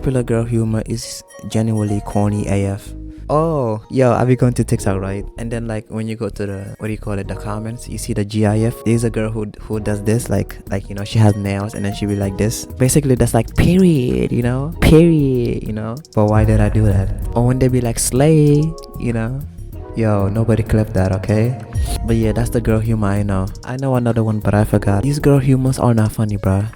popular girl humor is genuinely corny AF. Oh, yo, I be going to TikTok, right? And then like when you go to the, what do you call it, the comments, you see the GIF. There's a girl who does this, like you know, she has nails and then she be like this. Basically that's like period, you know? Period, you know? But why did I do that? Or when they be like slay, you know? Yo, nobody clip that, okay? But yeah, that's the girl humor I know. I know another one, but I forgot. These girl humors are not funny, bruh.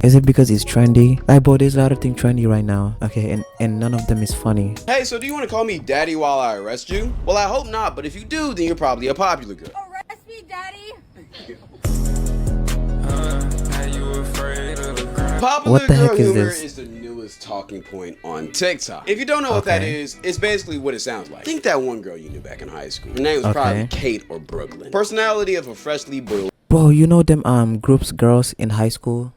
Is it because it's trendy? Like, bro, there's a lot of things trendy right now. Okay, and none of them is funny. Hey, so do you want to call me daddy while I arrest you? Well, I hope not, but if you do, then you're probably a popular girl. Arrest me, daddy! Popular What the girl heck is humor this? is the newest talking point on TikTok. If you don't know what that is, it's basically what it sounds like. Think that one girl you knew back in high school. Her name was probably Kate or Brooklyn. Personality of a freshly boiled. Bro, you know them groups girls in high school?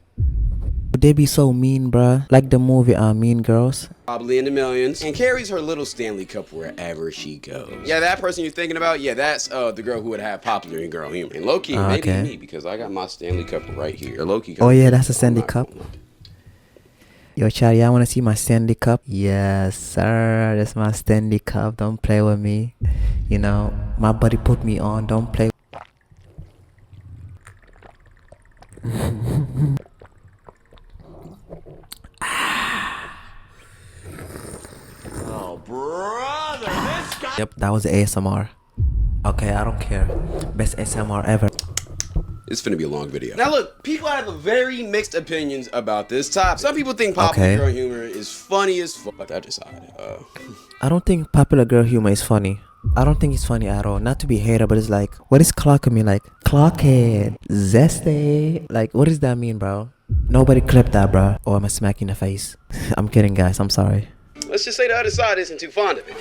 They be so mean, bruh. Like the movie Mean Girls. Probably in the millions, and carries her little Stanley Cup wherever she goes. Yeah, that person you're thinking about, yeah, that's the girl who would have popular in girl humor. And low-key, maybe me, because I got my Stanley Cup right here. Low-key. Oh yeah, that's a Stanley Cup. Yo, Chad, y'all wanna see my Stanley Cup? Yes, sir. That's my Stanley Cup. Don't play with me. You know, my buddy put me on. Don't play. Oh, brother, this guy. Yep, that was ASMR. Okay, I don't care. Best ASMR ever. It's finna be a long video. Now look, people have very mixed opinions about this topic. Some people think popular girl humor is funny as fuck. I decided. I don't think popular girl humor is funny. I don't think it's funny at all. Not to be a hater, but it's like, what is clocking me? Like, clock it, zesty. Like, what does that mean, bro? Nobody clip that, bro. Or am I smacking the face? I'm kidding, guys. I'm sorry. Let's just say the other side isn't too fond of it.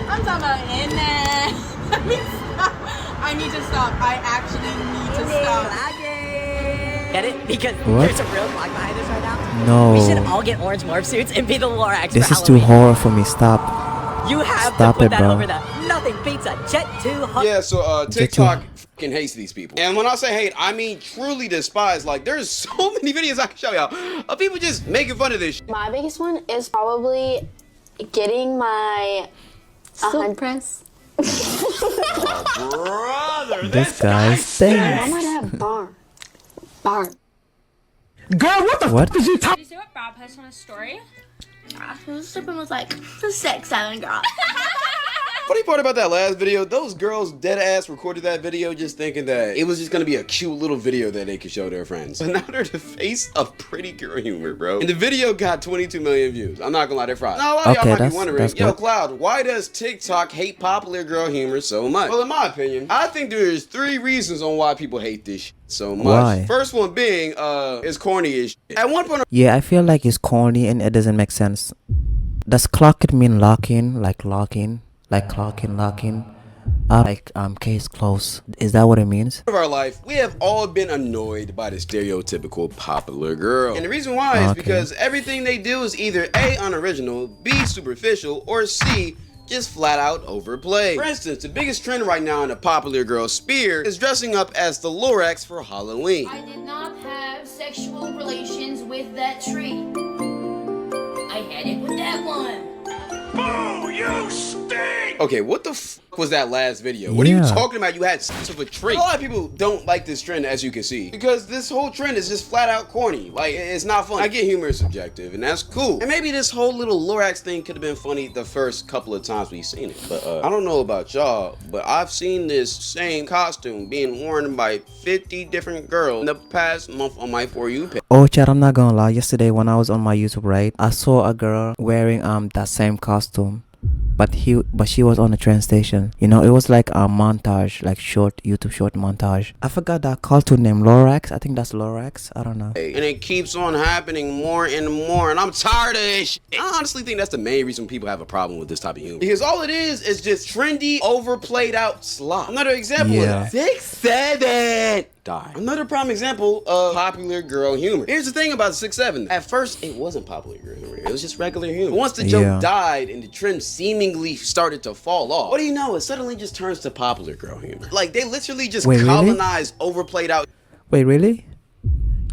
I'm talking about in there. Let me stop. I need to stop. I actually need to stop. Get it? Because What? there's a real flag behind us right now. No. We should all get orange morph suits and be the Lorax This for is too Halloween. horror for me. Stop. You have Stop to put it, that bro. over the nothing pizza jet 2 hot. Yeah, so TikTok fucking hates these people. And when I say hate, I mean truly despise. Like, there's so many videos I can show y'all of people just making fun of this shit. My biggest one is probably getting my silk press. Brother, This guy I stinks. might have bar. What? Did you see what Bob posted on his story? He was sleeping with like 6-7 girls. Funny part about that last video, those girls dead ass recorded that video just thinking that it was just gonna be a cute little video that they could show their friends. But now they're the face of pretty girl humor, bro. And the video got 22 million views. I'm not gonna lie, they're fried. Now a lot of y'all might be wondering, yo, good. Cloud, why does TikTok hate popular girl humor so much? Well, in my opinion, I think there's 3 reasons on why people hate this shit so much. Why? First one being, it's corny as shit. At one point, Yeah, I feel like it's corny and it doesn't make sense. Does clock it mean lock in? Like lock in? Like clock in, lock in? Like case close. Is that what it means? of our life, we have all been annoyed by the stereotypical popular girl. And the reason why is because everything they do is either A, unoriginal, B, superficial, or C, just flat out overplayed. For instance, the biggest trend right now in the popular girl sphere is dressing up as the Lorax for Halloween. I did not have sexual relations with that tree. I had it with that one. Okay, what the f was that last video? What are you Yeah. talking about? You had sex with a tree. A lot of people don't like this trend, as you can see, because this whole trend is just flat out corny. Like, it's not funny. I get humor is subjective, and that's cool. And maybe this whole little Lorax thing could have been funny the first couple of times we've seen it. But I don't know about y'all, but I've seen this same costume being worn by 50 different girls in the past month on my For You page. Oh, Chad, I'm not gonna lie. Yesterday when I was on my YouTube, right, I saw a girl wearing that same costume. But she was on a train station. You know, it was like a montage, like short YouTube short montage. I forgot that cartoon name, Lorax. I think that's Lorax. I don't know. And it keeps on happening more and more, and I'm tired of this shit. I honestly think that's the main reason people have a problem with this type of humor. Because all it is just trendy, overplayed out slop. Another example Yeah. of 6'7" die. Another prime example of popular girl humor. Here's the thing about 6'7". At first, it wasn't popular girl humor. It was just regular humor. But once the joke died and the trend seemingly started to fall off, what do you know? It suddenly just turns to popular girl humor. Like, they literally just colonized overplayed out. Wait, really?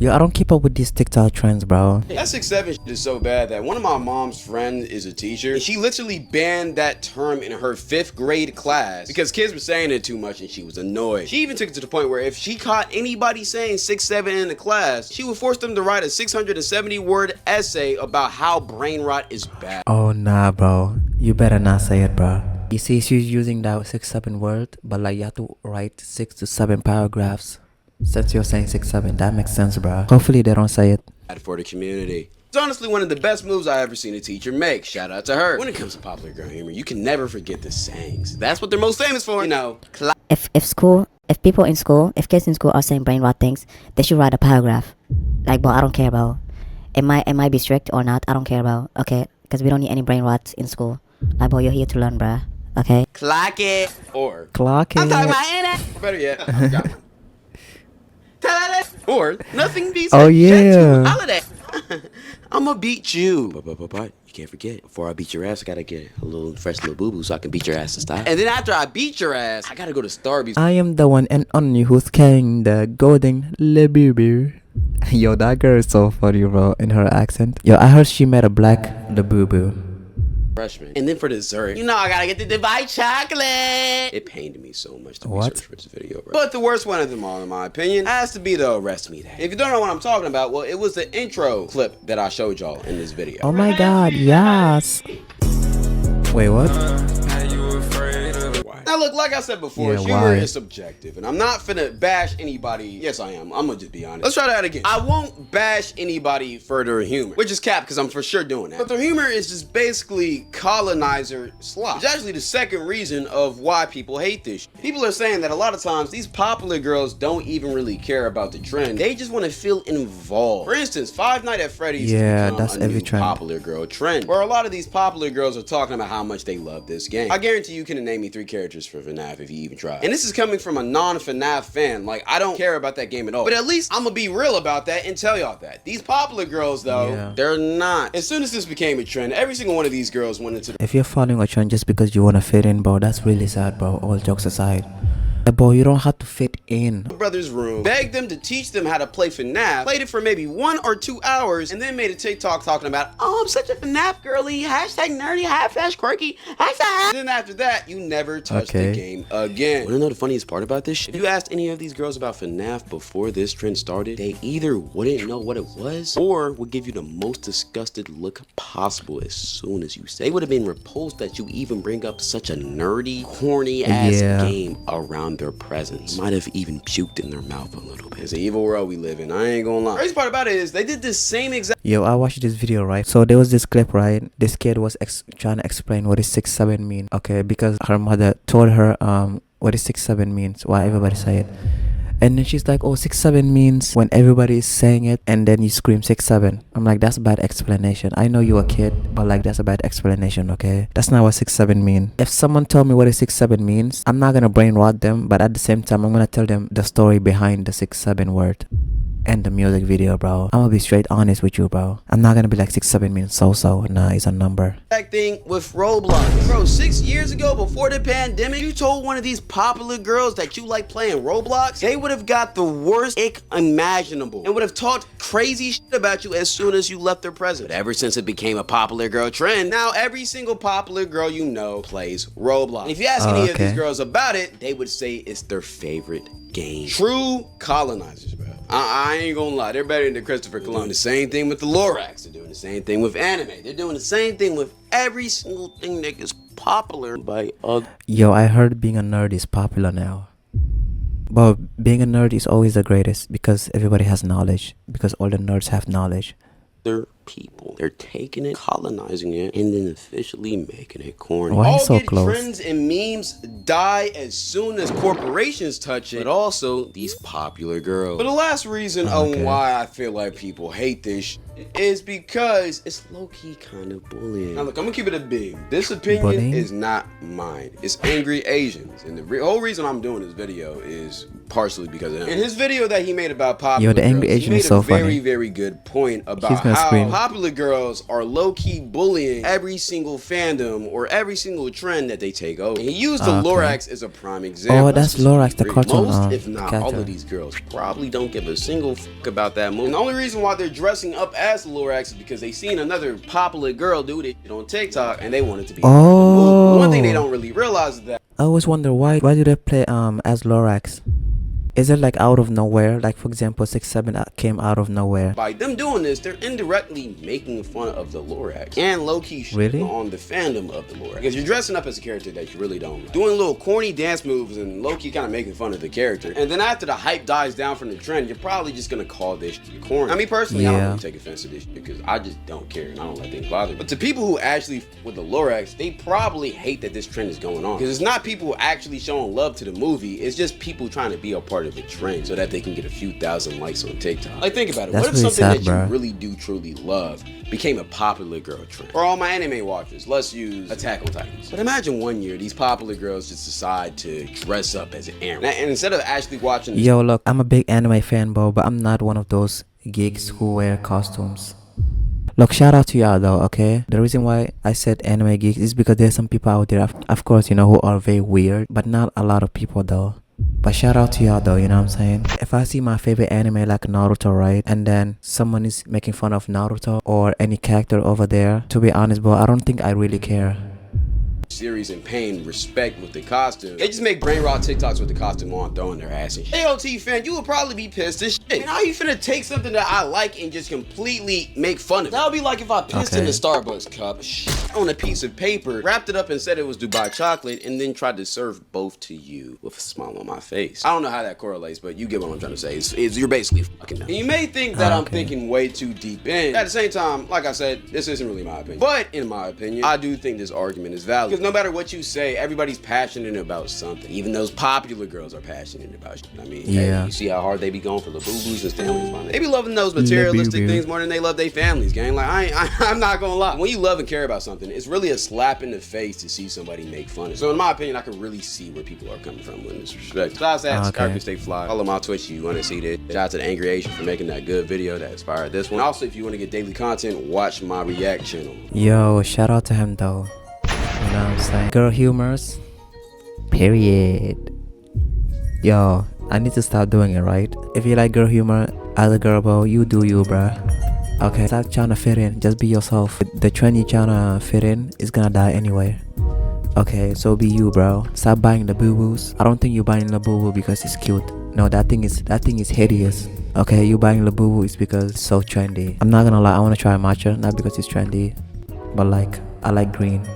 Yo, I don't keep up with these TikTok trends, bro. That 6'7" shit is so bad that one of my mom's friends is a teacher, and she literally banned that term in her 5th grade class because kids were saying it too much and she was annoyed. She even took it to the point where if she caught anybody saying 6'7" in the class, she would force them to write a 670-word essay about how brain rot is bad. Oh nah, bro. You better not say it, bro. You see, she's using that 6'7" word, but like you have to write 6 to 7 paragraphs. Since you're saying 6'7", that makes sense, bro. Hopefully they don't say it. For the community. It's honestly one of the best moves I ever seen a teacher make. Shout out to her. When it comes to popular girl humor, you can never forget the sayings. That's what they're most famous for. You know, if kids in school are saying brain rot things, they should write a paragraph. Like, bro, I don't care about. It might be strict or not. I don't care about. Okay, because we don't need any brain rot in school. Like, bro, you're here to learn, bruh. Okay. Clock it. Or Clock it. I'm talking about it. Or better yet, I got one. Or nothing beats Oh, a Jet 2 yeah. holiday. I'ma beat you. But you can't forget, before I beat your ass, I gotta get a little fresh little boo-boo so I can beat your ass in style. And then after I beat your ass, I gotta go to Starbucks. I am the one and only who's carrying the golden Labubu. Yo, that girl is so funny, bro, in her accent. Yo, I heard she met a black Labubu. Freshman. And then for dessert, you know I gotta get the Dubai chocolate. It pained me so much to research for this video, bro. But the worst one of them all, in my opinion, has to be the Arrest Me Day. If you don't know what I'm talking about, well, it was the intro clip that I showed y'all in this video. Oh my god, yes. Wait, what? Now look, like I said before, Yeah, humor why? is subjective, and I'm not finna bash anybody. Yes, I am. I'm gonna just be honest. Let's try that again. I won't bash anybody for their humor, which is cap, because I'm for sure doing that. But their humor is just basically colonizer slop. It's actually the second reason of why people hate this shit. People are saying that a lot of times these popular girls don't even really care about the trend. They just want to feel involved. For instance, Five Nights at Freddy's Yeah, become that's a every new trend. popular girl trend, where a lot of these popular girls are talking about how much they love this game. I guarantee you couldn't name me 3 characters for FNAF if you even try. And this is coming from a non-FNAF fan. Like, I don't care about that game at all. But at least I'm gonna be real about that and tell y'all that. These popular girls, though, Yeah. they're not. As soon as this became a trend, every single one of these girls went into the If you're following a trend just because you want to fit in, bro, that's really sad, bro. All jokes aside. Bro, you don't have to fit in. brother's room, begged them to teach them how to play FNAF, played it for maybe 1 or 2 hours, and then made a TikTok talking about, oh, I'm such a FNAF girly, hashtag nerdy, half-ass quirky, hashtag. Then after that, you never touched the game again. Wanna know the funniest part about this shit? If you asked any of these girls about FNAF before this trend started, they either wouldn't know what it was, or would give you the most disgusted look possible as soon as you say. They would have been repulsed that you even bring up such a nerdy, corny-ass game around their presence. Might have even puked in their mouth a little bit. It's the evil world we live in, I ain't gonna lie. The crazy part about it is they did the same exact. Yo, I watched this video, right? So there was this clip, right? This kid was trying to explain what is 6'7" mean. Okay, because her mother told her what is 6'7" means, why everybody say it. And then she's like, oh, 6'7" means when everybody is saying it and then you scream 6'7". I'm like, that's a bad explanation. I know you're a kid, but like, that's a bad explanation, okay? That's not what 6'7" mean. If someone told me what a 6'7" means, I'm not gonna brain rot them, but at the same time, I'm gonna tell them the story behind the 6'7" word. And the music video, bro. I'm gonna be straight honest with you, bro. I'm not gonna be like 6'7" means so. Nah, it's a number. That thing with Roblox. Bro, 6 years ago, before the pandemic, you told one of these popular girls that you like playing Roblox, they would have got the worst ick imaginable and would have talked crazy shit about you as soon as you left their presence. But ever since it became a popular girl trend, now every single popular girl you know plays Roblox. And if you ask any of these girls about it, they would say it's their favorite game. True colonizers, bro. I ain't gonna lie, they're better than Christopher Columbus. The same thing with the Lorax. They're doing the same thing with anime. They're doing the same thing with every single thing that gets popular by other. Yo, I heard being a nerd is popular now. But being a nerd is always the greatest because everybody has knowledge. Because all the nerds have knowledge. People. They're taking it, colonizing it, and then officially making it corny. Why All so good close? trends and memes die as soon as corporations touch it, but also these popular girls. But the last reason on why I feel like people hate this is because it's low-key kind of bullying. Now look, I'm gonna keep it a big. This opinion is not mine. It's angry Asians. And the whole reason I'm doing this video is partially because of him. In his video that he made about popular Yo, the angry girls, Asian he made is so a very, funny. very good point about He's gonna how scream. popular girls are low-key bullying every single fandom or every single trend that they take over. And he used the Okay. Lorax as a prime example. Oh, that's Let's just Lorax, be the real. cartoon, Most, if not all character. of these girls probably don't give a single fuck about that movie. And the only reason why they're dressing up as the Lorax is because they seen another popular girl do it on TikTok and they want it to be a movie. One thing they don't really realize is that I always wonder why do they play as Lorax? Is it like out of nowhere? Like for example, 6-7 came out of nowhere. by them doing this, they're indirectly making fun of the Lorax and low-key Really? on the fandom of the Lorax. Because you're dressing up as a character that you really don't like. Doing little corny dance moves and low-key kind of making fun of the character. And then after the hype dies down from the trend, you're probably just gonna call this shit corny. I mean, personally, I don't Yeah. really take offense to this shit because I just don't care and I don't let things bother me. But to people who actually with the Lorax, they probably hate that this trend is going on. Because it's not people actually showing love to the movie, it's just people trying to be a part of the trend so that they can get a few thousand likes on TikTok. Like, think about it. That's What if really something sad, that bro. you really do truly love became a popular girl trend? For all my anime watchers, let's use Attack on Titans. But imagine one year these popular girls just decide to dress up as an Eren. And instead of actually watching this Yo, look, I'm a big anime fan, bro, but I'm not one of those geeks who wear costumes. Look, shout out to y'all though, okay? The reason why I said anime geeks is because there's some people out there, of course, you know, who are very weird, but not a lot of people though. But shout out to y'all though, you know what I'm saying? If I see my favorite anime like Naruto, right? And then someone is making fun of Naruto or any character over there, to be honest, bro, I don't think I really care. series and paying respect with the costume, they just make brain rot TikToks with the costume on, throwing their ass and shit. AOT fan, you would probably be pissed as shit. And how you finna take something that I like and just completely make fun of it? That would be like if I pissed in the Starbucks cup on a piece of paper, wrapped it up and said it was Dubai chocolate, and then tried to serve both to you with a smile on my face. I don't know how that correlates, but you get what I'm trying to say. It's you're basically fucking dumb. And you may think that I'm thinking way too deep in. At the same time, like I said, this isn't really my opinion. But in my opinion, I do think this argument is valid. Because no matter what you say, everybody's passionate about something. Even those popular girls are passionate about shit. I mean, hey, you see how hard they be going for the boo-boos and Stanleys? They be loving those materialistic things more than they love their families, gang. Like, I'm not gonna lie. When you love and care about something, it's really a slap in the face to see somebody make fun of it. So in my opinion, I can really see where people are coming from in this respect. Besides that, subscribe to stay fly. Follow my Twitch if you want to see this. Shout out to the Angry Asian for making that good video that inspired this one. Also, if you want to get daily content, watch my React channel. Yo, shout out to him though. You know what I'm saying? Girl humors. Period. Yo, I need to stop doing it, right? If you like girl humor as a girl, bro, you do you, bruh. Okay, stop trying to fit in. Just be yourself. The trend you trying to fit in is gonna die anyway. Okay, so be you, bro. Stop buying the boo-boos. I don't think you're buying the boo-boo because it's cute. No, that thing is hideous. Okay, you buying the boo-boo is because it's so trendy. I'm not gonna lie, I wanna try matcha, not because it's trendy, but like I like green.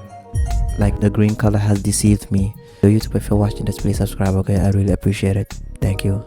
Like the green color has deceived me. So YouTube, if you're watching this, please subscribe, okay? I really appreciate it. Thank you.